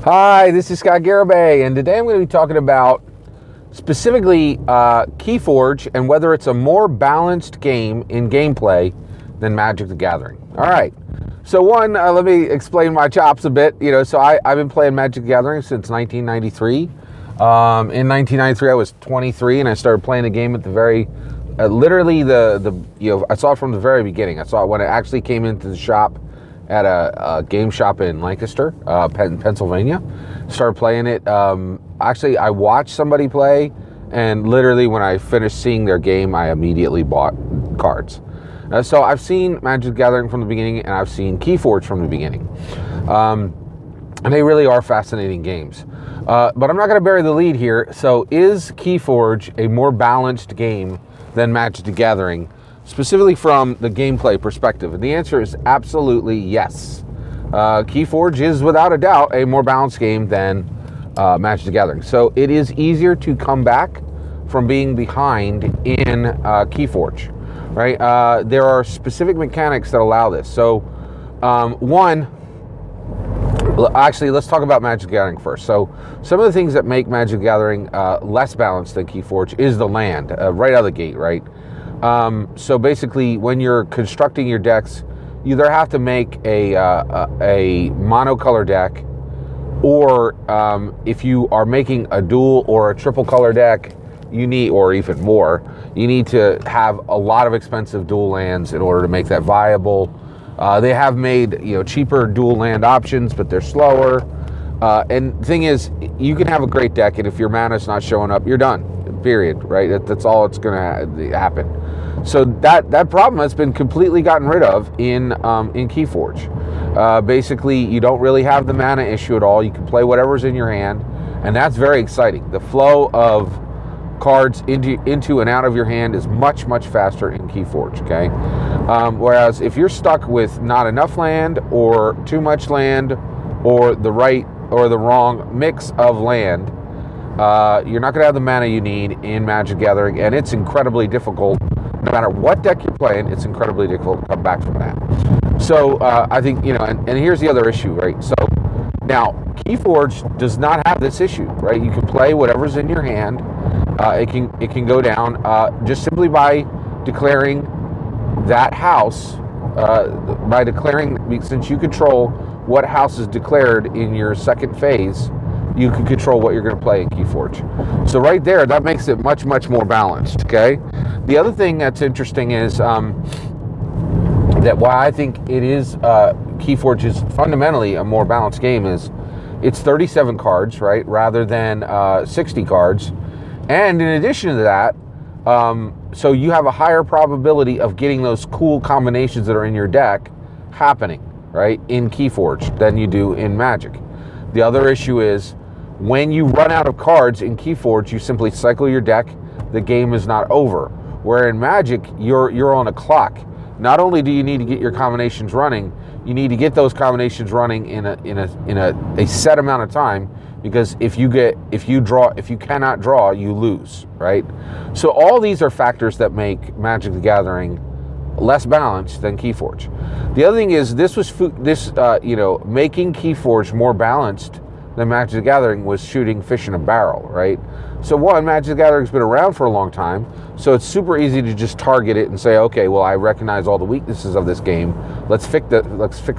Hi, this is Scott Garibay, and today I'm going to be talking about specifically Keyforge and whether it's a more balanced game in gameplay than Magic the Gathering. All right, so one, let me explain my chops a bit. So I've been playing Magic the Gathering since 1993. In 1993, I was 23, and I started playing the game at the very, literally I saw it from the very beginning. I saw it when it actually came into the shop at a game shop in Lancaster, Pennsylvania. Started playing it. Actually, I watched somebody play, and literally when I finished seeing their game, I immediately bought cards. So I've seen Magic the Gathering from the beginning, and I've seen Keyforge from the beginning. And they really are fascinating games. But I'm not going to bury the lead here. So is Keyforge a more balanced game than Magic the Gathering, specifically from the gameplay perspective? And the answer is absolutely yes. Keyforge is without a doubt a more balanced game than Magic the Gathering. So it is easier to come back from being behind in Keyforge, right? There are specific mechanics that allow this. So actually, let's talk about Magic the Gathering first. So some of the things that make Magic the Gathering less balanced than Keyforge is the land, right out of the gate, right? So basically, when you're constructing your decks, you either have to make a monocolor deck, or if you are making a dual or a triple color deck, you need, or even more, you need to have a lot of expensive dual lands in order to make that viable. They have made cheaper dual land options, but they're slower. And the thing is, you can have a great deck, and if your mana's not showing up, you're done. Period. Right? That's all it's going to happen. So that problem has been completely gotten rid of in Keyforge. Basically, you don't really have the mana issue at all. You can play whatever's in your hand, and that's very exciting. The flow of cards into and out of your hand is much, much faster in Keyforge, okay? Whereas if you're stuck with not enough land, or too much land, or the right or the wrong mix of land, you're not going to have the mana you need in Magic the Gathering, and it's incredibly difficult. No matter what deck you're playing, it's incredibly difficult to come back from that. So I think, and here's the other issue, right? So now, Keyforge does not have this issue, right? You can play whatever's in your hand. It can go down just simply by declaring that house, since you control what house is declared in your second phase, you can control what you're going to play in Keyforge. So right there, that makes it much, much more balanced, okay? The other thing that's interesting is that why I think it is Keyforge is fundamentally a more balanced game is it's 37 cards, right, rather than 60 cards. And in addition to that, so you have a higher probability of getting those cool combinations that are in your deck happening, right, in Keyforge than you do in Magic. The other issue is when you run out of cards in Keyforge, you simply cycle your deck. The game is not over. Where in Magic, you're on a clock. Not only do you need to get your combinations running, you need to get those combinations running in a set amount of time, because if you cannot draw, you lose, right? So all these are factors that make Magic the Gathering less balanced than Keyforge. The other thing is making Keyforge more balanced than Magic the Gathering was shooting fish in a barrel, right? So one, Magic the Gathering's been around for a long time, so it's super easy to just target it and say, okay, well, I recognize all the weaknesses of this game. Let's fix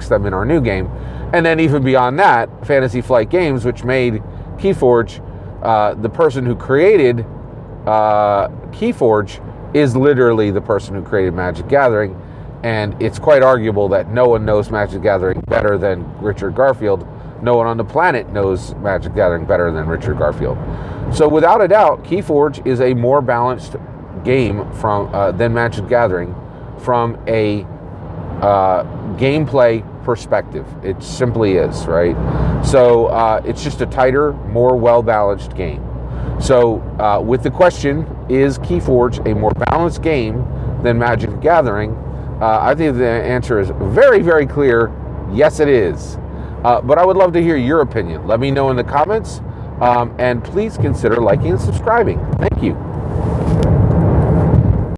them in our new game. And then even beyond that, Fantasy Flight Games, which made Keyforge, the person who created Keyforge is literally the person who created Magic the Gathering, and it's quite arguable that no one knows Magic the Gathering better than Richard Garfield. No one on the planet knows Magic the Gathering better than Richard Garfield. So without a doubt, Keyforge is a more balanced game than Magic the Gathering from a gameplay perspective. It simply is, right? So it's just a tighter, more well-balanced game. So with the question, is Keyforge a more balanced game than Magic the Gathering? I think the answer is very, very clear. Yes, it is. But I would love to hear your opinion. Let me know in the comments, and please consider liking and subscribing. Thank you.